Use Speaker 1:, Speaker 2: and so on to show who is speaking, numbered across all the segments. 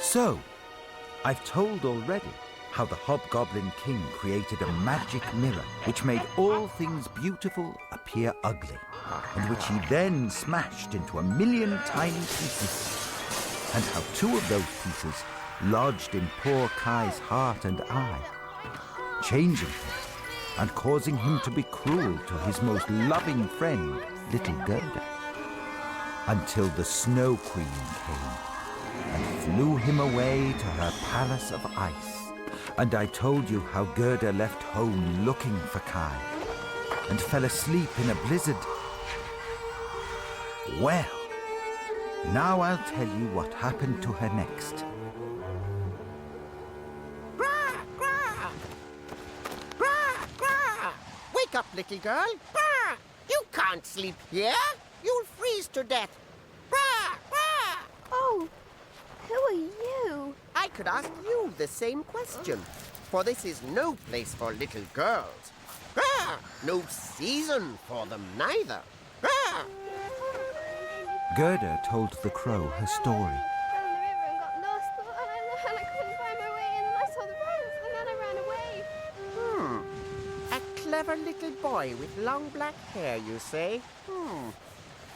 Speaker 1: So, I've told already how the Hobgoblin King created a magic mirror which made all things beautiful appear ugly, and which he then smashed into 1,000,000 tiny pieces, and how 2 of those pieces lodged in poor Kai's heart and eye, changing him and causing him to be cruel to his most loving friend, little Gerda, until the Snow Queen came and flew him away to her palace of ice. And I told you how Gerda left home looking for Kai and fell asleep in a blizzard. Well, now I'll tell you what happened to her next.
Speaker 2: Grah, grah! Grah, grah! Wake up, little girl! Grah! You can't sleep here! You'll freeze to death! Grah, grah!
Speaker 3: Oh, who are you?
Speaker 2: I could ask you the same question, for this is no place for little girls. Grah! No season for them neither. Grah!
Speaker 1: Gerda told the crow her story.
Speaker 3: I went in the river and got lost, and I couldn't find my way, and then I saw the prince, and then I ran away.
Speaker 2: A clever little boy with long black hair, you say?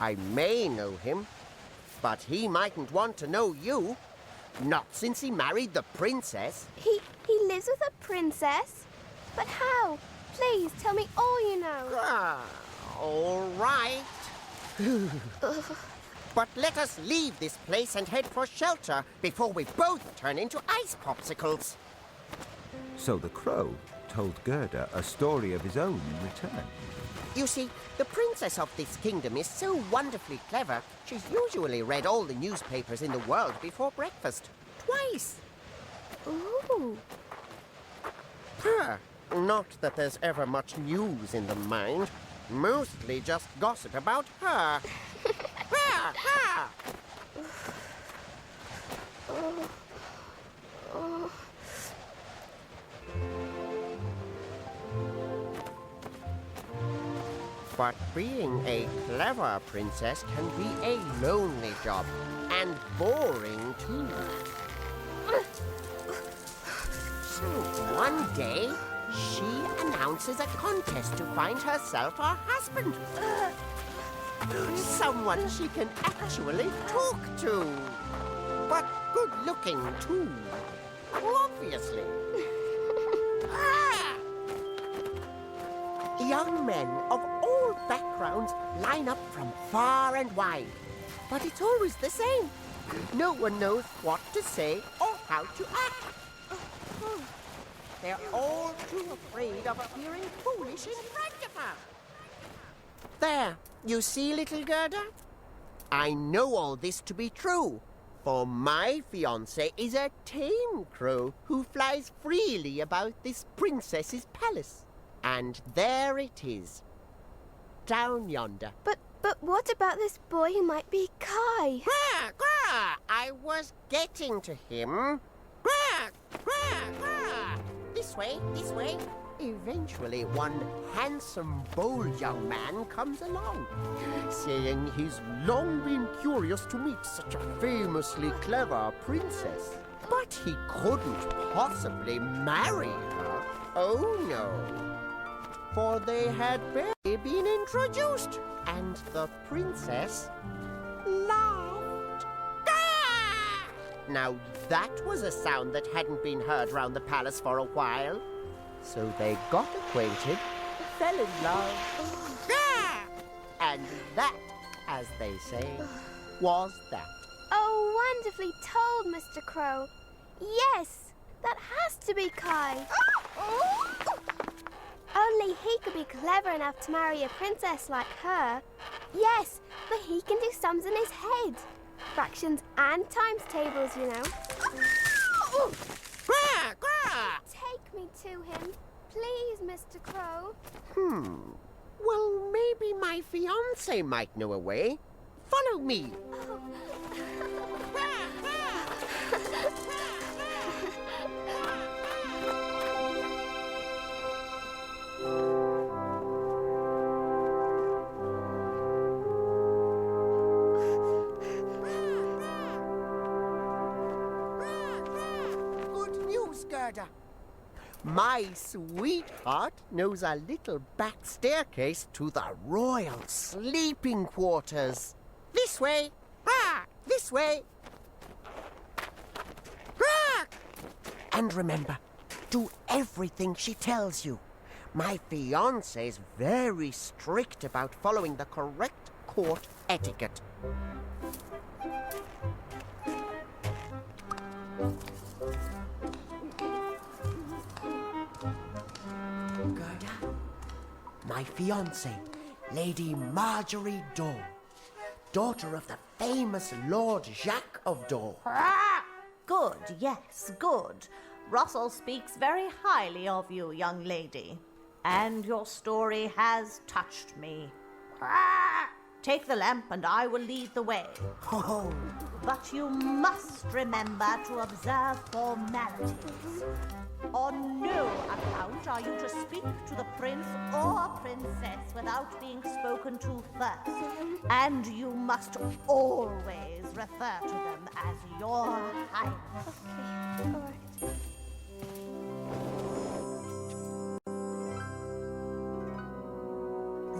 Speaker 2: I may know him, but he mightn't want to know you. Not since he married the princess.
Speaker 3: He lives with a princess? But how? Please, tell me all you know.
Speaker 2: All right. But let us leave this place and head for shelter before we both turn into ice popsicles.
Speaker 1: So the crow told Gerda a story of his own in return.
Speaker 2: You see, the princess of this kingdom is so wonderfully clever, she's usually read all the newspapers in the world before breakfast. Twice.
Speaker 3: Ooh.
Speaker 2: Not that there's ever much news in the mind. Mostly just gossip about her. But being a clever princess can be a lonely job, and boring too. So one day, she announces a contest to find herself a husband. Someone she can actually talk to. But good looking too. Obviously. Young men of all backgrounds line up from far and wide. But it's always the same. No one knows what to say or how to act. They're all too afraid of appearing foolish in front of her. There, you see, little Gerda? I know all this to be true, for my fiancé is a tame crow who flies freely about this princess's palace. And there it is, down yonder.
Speaker 3: But what about this boy who might be Kai?
Speaker 2: Grah, grah! I was getting to him. Grah, grah, grah! This way, this way. Eventually, one handsome, bold young man comes along, saying he's long been curious to meet such a famously clever princess. But he couldn't possibly marry her. Oh, no. for they had barely been introduced, and the princess laughed. Ah! Now that was a sound that hadn't been heard round the palace for a while. So they got acquainted, fell in love, ah! And that, as they say, was that.
Speaker 3: Oh, wonderfully told, Mr. Crow. Yes, that has to be Kai. Only he could be clever enough to marry a princess like her. Yes, but he can do sums in his head. Fractions and times tables, you know. Take me to him, please, Mr. Crow.
Speaker 2: Well, maybe my fiancé might know a way. Follow me. Good news, Gerda. My sweetheart knows a little back staircase to the royal sleeping quarters. This way. This way. And remember, do everything she tells you. My fiancé's very strict about following the correct court etiquette. Gerda, my fiancée, Lady Marjorie Dore, daughter of the famous Lord Jacques of Dore.
Speaker 4: Good, yes, good. Russell speaks very highly of you, young lady. And your story has touched me. Take the lamp and I will lead the way.
Speaker 2: Oh,
Speaker 4: But you must remember to observe formalities. On no account are you to speak to the prince or princess without being spoken to first. And you must always refer to them as your highness.
Speaker 3: Okay, all right.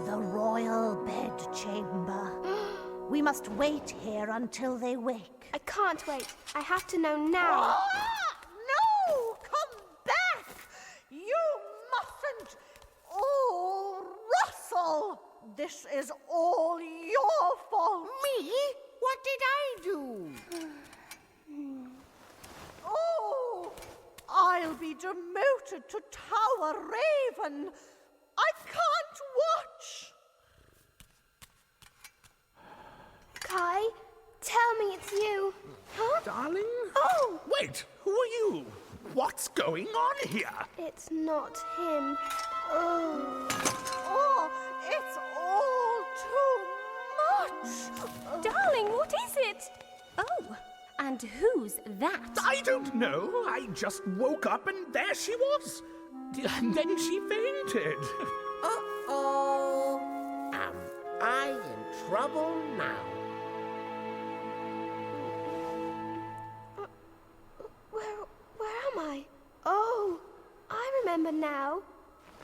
Speaker 4: The royal bedchamber. We must wait here until they wake.
Speaker 3: I can't wait. I have to know now.
Speaker 4: No! Come back! You mustn't! Oh, Russell! This is all your fault!
Speaker 2: me? What did I do?
Speaker 4: Oh! I'll be demoted to Tower Raven! I can't watch!
Speaker 3: Kai, tell me it's you. Huh?
Speaker 5: Darling?
Speaker 3: Oh!
Speaker 5: Wait, who are you? What's going on here?
Speaker 3: It's not him. Oh.
Speaker 4: Oh, it's all too much!
Speaker 6: Darling, what is it? Oh, and who's that?
Speaker 5: I don't know. I just woke up and there she was. And then she fainted.
Speaker 2: Uh-oh. Am I in trouble now?
Speaker 3: Where am I? Oh, I remember now.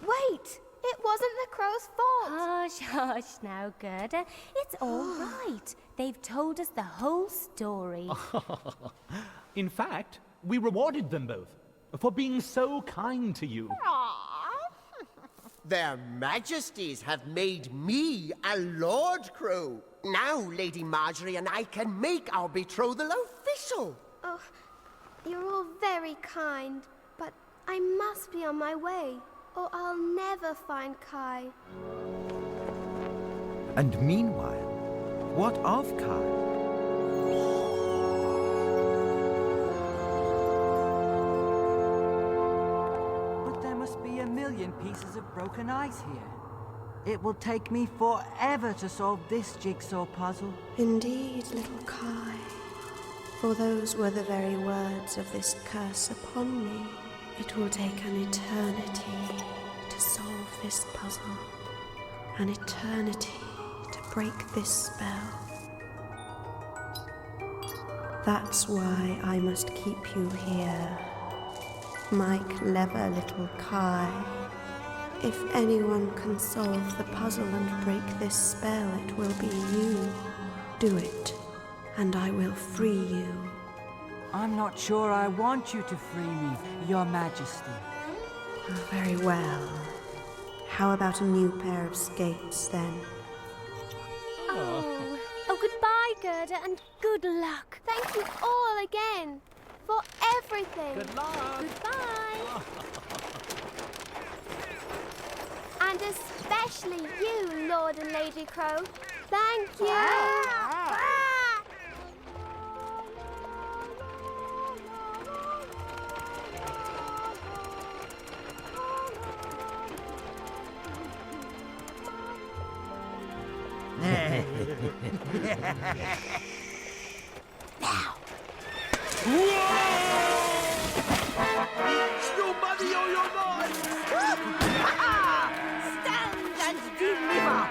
Speaker 3: Wait, it wasn't the crow's fault.
Speaker 6: Hush, hush now, Gerda. It's all right. They've told us the whole story.
Speaker 5: In fact, we rewarded them both for being so kind to you.
Speaker 2: Their Majesties have made me a Lord Crow. Now Lady Marjorie and I can make our betrothal official.
Speaker 3: Oh, you're all very kind, but I must be on my way, or I'll never find Kai.
Speaker 1: And meanwhile, what of Kai?
Speaker 7: But there must be a million pieces of broken ice here. It will take me forever to solve this jigsaw puzzle.
Speaker 8: Indeed, little Kai, for those were the very words of this curse upon me. It will take an eternity to solve this puzzle, an eternity to break this spell. That's why I must keep you here, my clever little Kai. If anyone can solve the puzzle and break this spell, it will be you. Do it, and I will free you.
Speaker 7: I'm not sure I want you to free me, Your Majesty.
Speaker 8: Oh, very well. How about a new pair of skates, then?
Speaker 3: Oh, goodbye, Gerda, and good luck. Thank you all again for everything.
Speaker 5: Good luck.
Speaker 3: Goodbye. And especially you, Lord and Lady Crow. Thank you.
Speaker 2: Still money on your mind!
Speaker 4: Stand and deliver!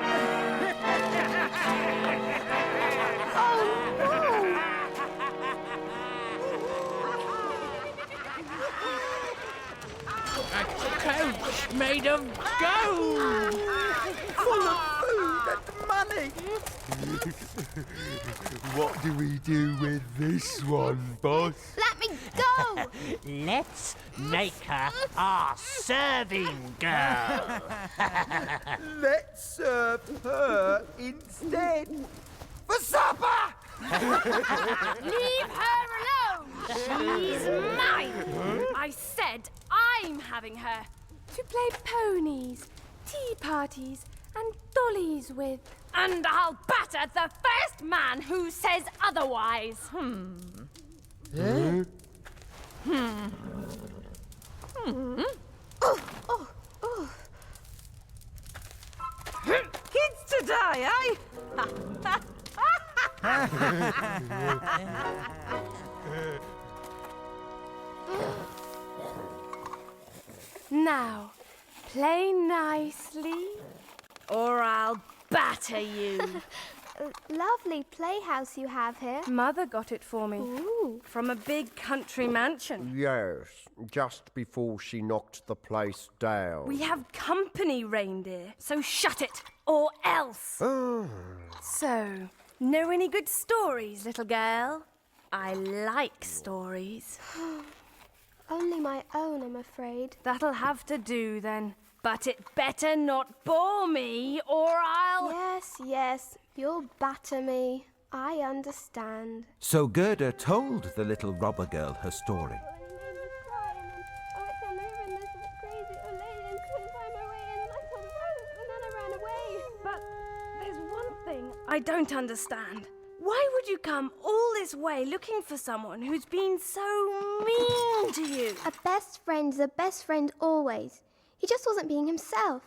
Speaker 5: A coach made of gold.
Speaker 1: Full of food and money.
Speaker 9: What do we do with this one, boss?
Speaker 3: Let me go.
Speaker 10: Let's make her our serving girl.
Speaker 1: Let's serve her instead. For supper!
Speaker 11: Leave her alone! She's mine! I said I'm having her to play ponies, tea parties, and dollies with. And I'll batter the first man who says otherwise.
Speaker 4: Kids to die, eh?
Speaker 11: Now, play nicely, or I'll batter you.
Speaker 3: Lovely playhouse you have here.
Speaker 11: Mother got it for me.
Speaker 3: Ooh.
Speaker 11: From a big country mansion.
Speaker 2: Yes, just before she knocked the place down.
Speaker 11: We have company, reindeer, so shut it, or else. So, know any good stories, little girl? I like stories.
Speaker 3: Only my own, I'm afraid.
Speaker 11: That'll have to do then. But it better not bore me, or I'll...
Speaker 3: Yes, you'll batter me. I understand.
Speaker 1: So Gerda told the little robber girl her story.
Speaker 11: But there's one thing I don't understand. Why would you come all this way looking for someone who's been so mean to you?
Speaker 3: A best friend's a best friend always. He just wasn't being himself.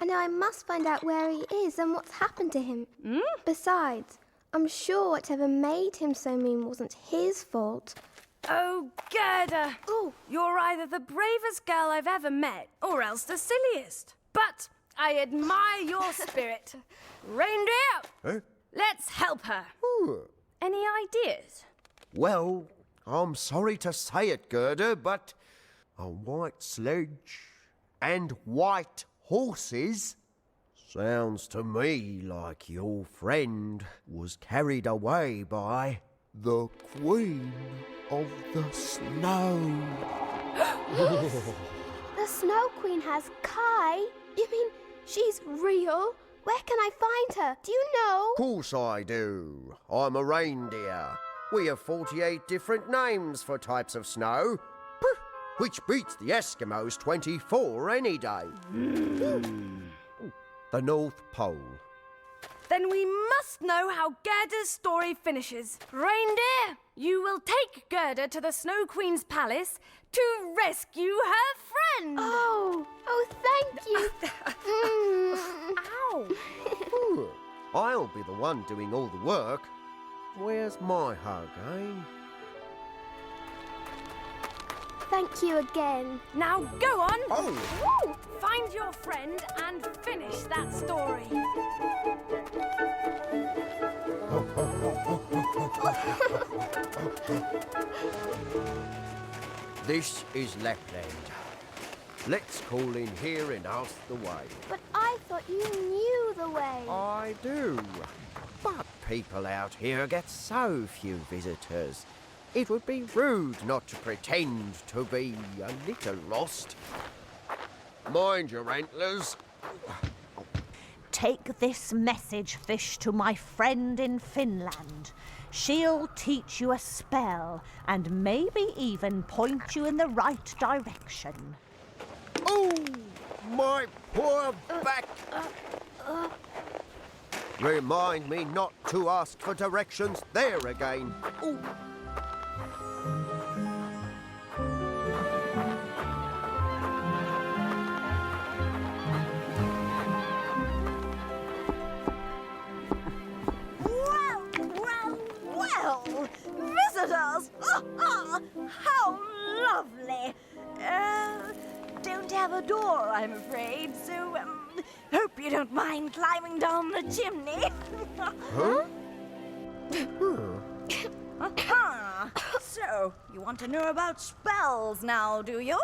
Speaker 3: And now I must find out where he is and what's happened to him. Besides, I'm sure whatever made him so mean wasn't his fault.
Speaker 11: Oh, Gerda!
Speaker 3: Oh,
Speaker 11: You're either the bravest girl I've ever met, or else the silliest. But I admire your spirit. Reindeer! Let's help her. Any ideas?
Speaker 2: Well, I'm sorry to say it, Gerda, but a white sledge and white horses sounds to me like your friend was carried away by the Queen of the Snow.
Speaker 3: the Snow Queen has Kai? You mean she's real? Where can I find her? Do you know?
Speaker 2: Course I do. I'm a reindeer. We have 48 different names for types of snow, which beats the Eskimos' 24 any day. The North Pole.
Speaker 11: Then we must know how Gerda's story finishes. Reindeer, you will take Gerda to the Snow Queen's palace to rescue her friend.
Speaker 3: Oh, thank you.
Speaker 11: Ow!
Speaker 2: I'll be the one doing all the work. Where's my hug, eh?
Speaker 3: Thank you again.
Speaker 11: Now go on.
Speaker 2: Oh!
Speaker 11: Woo! Find your friend and finish that story.
Speaker 2: This is Lapland. Let's call in here and ask the way.
Speaker 3: But I thought you knew the way.
Speaker 2: I do. But people out here get so few visitors. It would be rude not to pretend to be a little lost. Mind your antlers.
Speaker 4: Take this message, fish, to my friend in Finland. She'll teach you a spell and maybe even point you in the right direction.
Speaker 2: Oh, my poor back. Remind me not to ask for directions there again. Ooh.
Speaker 4: Well, visitors! How lovely! Don't have a door, I'm afraid, so hope you don't mind climbing down the chimney.
Speaker 2: Huh?
Speaker 4: So, you want to know about spells now, do you?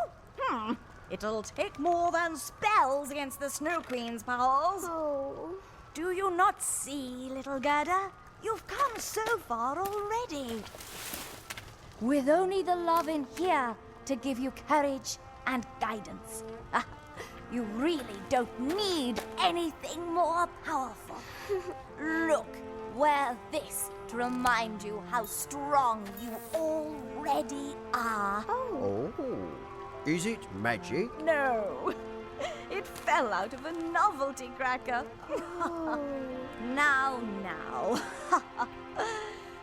Speaker 4: It'll take more than spells against the Snow Queen's powers.
Speaker 3: Oh.
Speaker 4: Do you not see, little Gerda? You've come so far already.
Speaker 6: With only the love in here to give you courage and guidance. You really don't need anything more powerful. Look, wear this to remind you how strong you already are.
Speaker 2: Oh. Is it magic?
Speaker 4: No, it fell out of a novelty cracker. Now.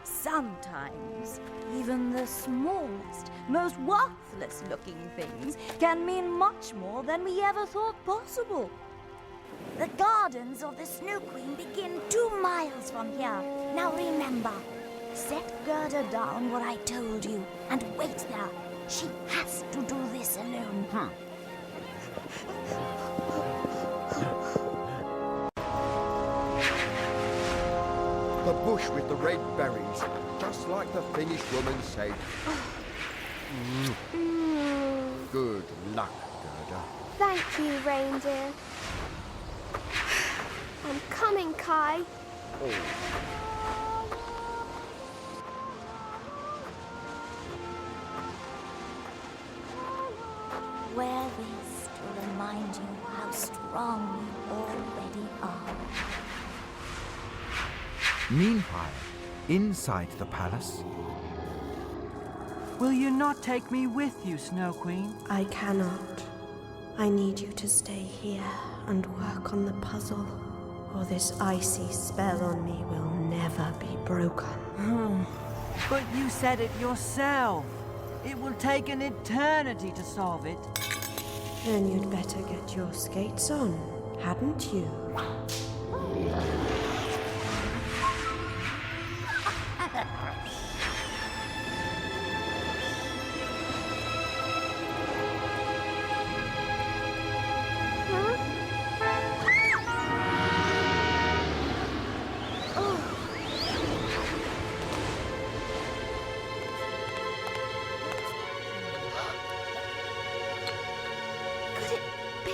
Speaker 4: Sometimes even the smallest, most worthless-looking things can mean much more than we ever thought possible. The gardens of the Snow Queen begin 2 miles from here. Now remember, set Gerda down what I told you and wait there. She has to do this alone.
Speaker 2: The bush with the red berries, just like the Finnish woman said. Good luck, Gerda.
Speaker 3: Thank you, reindeer. I'm coming, Kai.
Speaker 6: Wear this to remind you how strong you already are.
Speaker 1: Meanwhile, inside the palace,
Speaker 7: Will you not take me with you, Snow Queen?
Speaker 8: I cannot. I need you to stay here and work on the puzzle, or this icy spell on me will never be broken.
Speaker 7: But you said it yourself. It will take an eternity to solve it.
Speaker 8: Then you'd better get your skates on, hadn't you?
Speaker 3: Could it be?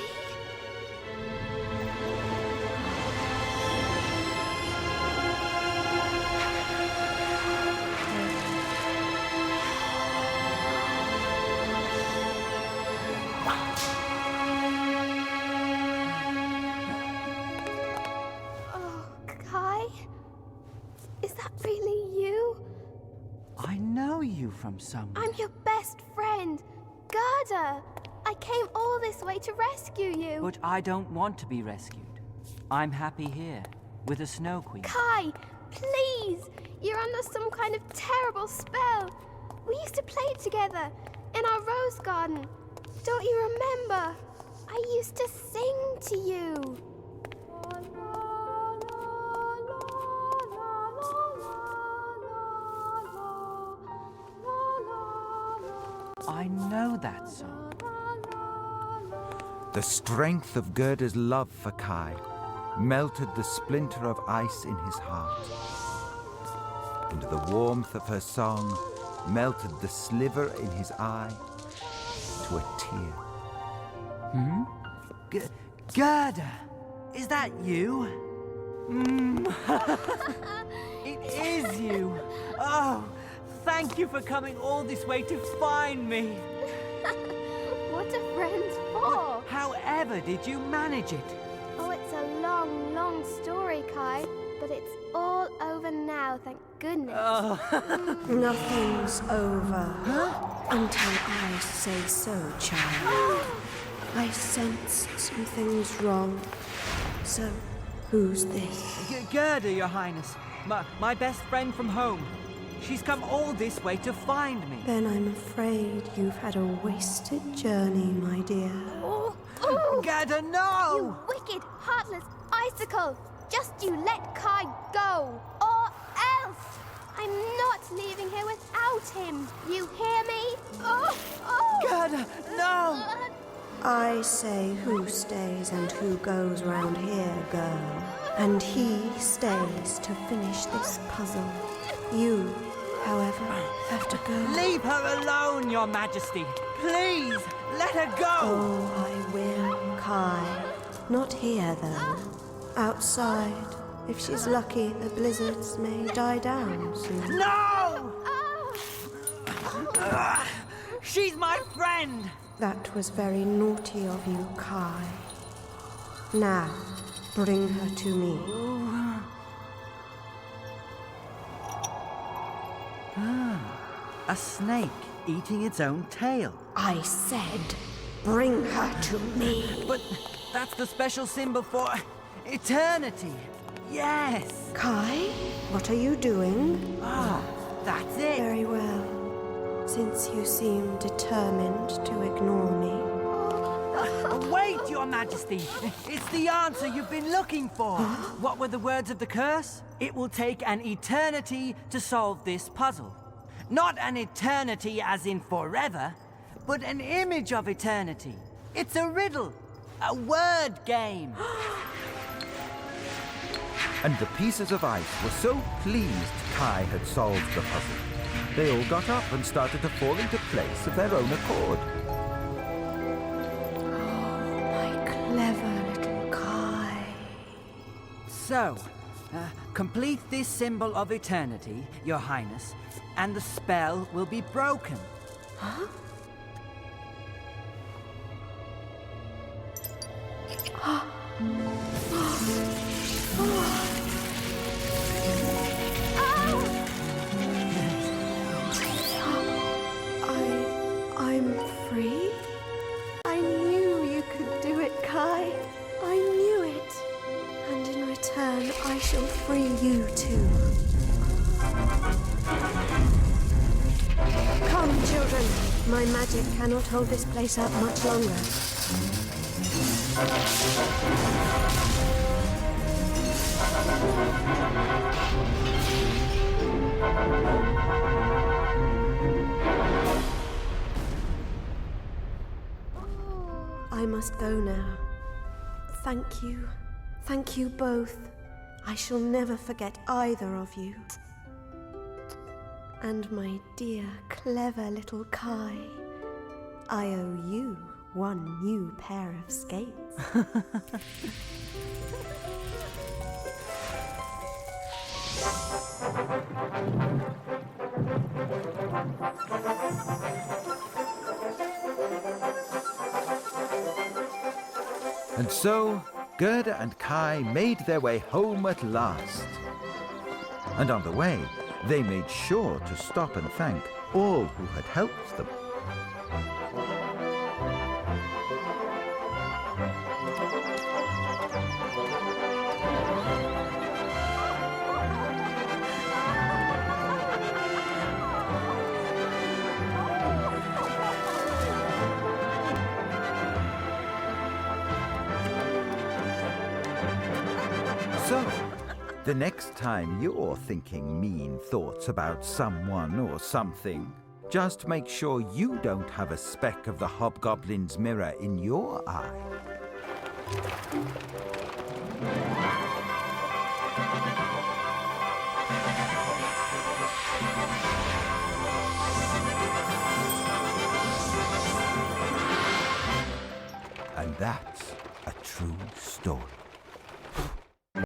Speaker 3: Oh, Kai? Is that really you?
Speaker 7: I know you from somewhere.
Speaker 3: I'm your best friend, Gerda. I came all this way to rescue you.
Speaker 7: But I don't want to be rescued. I'm happy here, with the Snow Queen.
Speaker 3: Kai, please! You're under some kind of terrible spell. We used to play together in our rose garden. Don't you remember? I used to sing to you.
Speaker 7: I know that song.
Speaker 1: the strength of Gerda's love for Kai melted the splinter of ice in his heart, and the warmth of her song melted the sliver in his eye to a tear.
Speaker 7: Gerda, is that you? It is you. Oh, thank you for coming all this way to find me.
Speaker 3: What are friends for?
Speaker 7: However did you manage it?
Speaker 3: Oh, it's a long, long story, Kai. But it's all over now, thank goodness.
Speaker 8: Nothing's over. Until I say so, child. I sensed something's wrong. So, who's this?
Speaker 7: Gerda, Your Highness. My best friend from home. She's come all this way to find me.
Speaker 8: Then I'm afraid you've had a wasted journey, my dear.
Speaker 7: Gerda, no!
Speaker 3: You wicked, heartless icicle! Just you let Kai go, or else! I'm not leaving here without him. You hear me?
Speaker 7: Gerda, no!
Speaker 8: I say who stays and who goes round here, girl. And he stays to finish this puzzle. You, however, have to go.
Speaker 7: Leave her alone, Your Majesty. Please, let her go!
Speaker 8: Oh, I will, Kai. Not here, though. Outside. If she's lucky, the blizzards may die down soon.
Speaker 7: No! She's my friend!
Speaker 8: That was very naughty of you, Kai. Now, bring her to me.
Speaker 7: A snake eating its own tail.
Speaker 8: I said, bring her to me.
Speaker 7: But that's the special symbol for eternity. Yes.
Speaker 8: Kai, what are you doing?
Speaker 7: That's it.
Speaker 8: Very well. Since you seem determined to ignore me.
Speaker 7: Wait, Your Majesty. It's the answer you've been looking for. What were the words of the curse? It will take an eternity to solve this puzzle. Not an eternity as in forever, but an image of eternity. It's a riddle. A word game.
Speaker 1: And the pieces of ice were so pleased Kai had solved the puzzle. They all got up and started to fall into place of their own accord.
Speaker 8: My clever little Kai.
Speaker 7: So, complete this symbol of eternity, Your Highness, and the spell will be broken.
Speaker 8: Huh? I'm free? I knew you could do it, Kai. I knew it. And in return, I shall free you too. Come, children. My magic cannot hold this place up much longer. I must go now. Thank you. Thank you both. I shall never forget either of you. And my dear, clever little Kai, I owe you one new pair of skates.
Speaker 1: And so, Gerda and Kai made their way home at last. And on the way, they made sure to stop and thank all who had helped them. So, the next time you're thinking mean thoughts about someone or something, just make sure you don't have a speck of the hobgoblin's mirror in your eye.